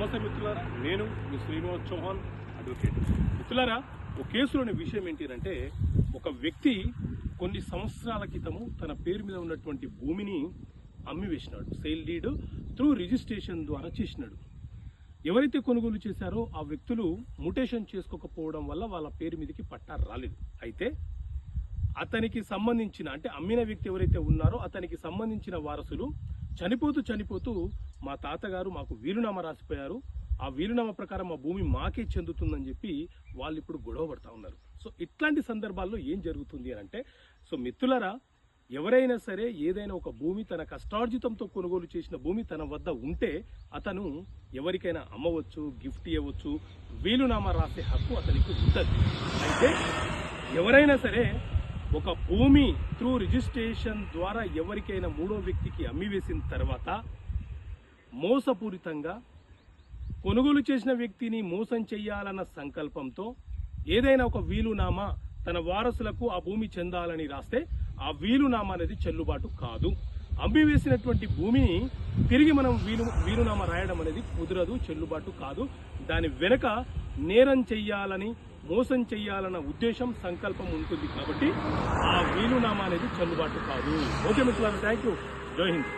నమస్తే మిత్రులారా, నేను మీ శ్రీనివాస్ చౌహాన్ అడ్వకేట్. మిత్రులారా, ఒక కేసులోని విషయం ఏంటంటే ఒక వ్యక్తి కొన్ని సంవత్సరాల క్రితము తన పేరు మీద ఉన్నటువంటి భూమిని అమ్మివేసినాడు. సేల్ డీడ్ త్రూ రిజిస్ట్రేషన్ ద్వారా చేసినాడు. ఎవరైతే కొనుగోలు చేశారో ఆ వ్యక్తులు మ్యూటేషన్ చేసుకోకపోవడం వల్ల వాళ్ళ పేరు మీదకి పట్టా రాలేదు. అయితే అతనికి సంబంధించిన అంటే అమ్మిన వ్యక్తి ఎవరైతే ఉన్నారో అతనికి సంబంధించిన వారసులు చనిపోతూ మా తాతగారు మాకు వీలునామా రాసిపోయారు, ఆ వీలునామా ప్రకారం మా భూమి మాకే చెందుతుందని చెప్పి వాళ్ళు ఇప్పుడు గొడవ పడతా ఉన్నారు. సో ఇట్లాంటి సందర్భాల్లో ఏం జరుగుతుంది అని అంటే, సో మిత్రులారా, ఎవరైనా సరే ఏదైనా ఒక భూమి తన కష్టార్జితంతో కొనుగోలు చేసిన భూమి తన వద్ద ఉంటే అతను ఎవరికైనా అమ్మవచ్చు, గిఫ్ట్ ఇవ్వచ్చు, వీలునామా రాసే హక్కు అతనికి ఉంటుంది. అయితే ఎవరైనా సరే ఒక భూమి త్రూ రిజిస్ట్రేషన్ ద్వారా ఎవరికైనా మూడో వ్యక్తికి అమ్మివేసిన తర్వాత మోసపూరితంగా కొనుగోలు చేసిన వ్యక్తిని మోసం చెయ్యాలన్న సంకల్పంతో ఏదైనా ఒక వీలునామా తన వారసులకు ఆ భూమి చెందాలని రాస్తే ఆ వీలునామా అనేది చెల్లుబాటు కాదు. అమ్మివేసినటువంటి భూమిని తిరిగి మనం వీలునామా రాయడం అనేది కుదరదు, చెల్లుబాటు కాదు. దాని వెనుక నేరం చెయ్యాలని, మోసం చెయ్యాలన్న ఉద్దేశం, సంకల్పం ఉంటుంది కాబట్టి ఆ వీలునామా అనేది చెల్లుబాటు కాదు. ఓకే మిత్రులారా, థ్యాంక్ యూ. జై హింద్.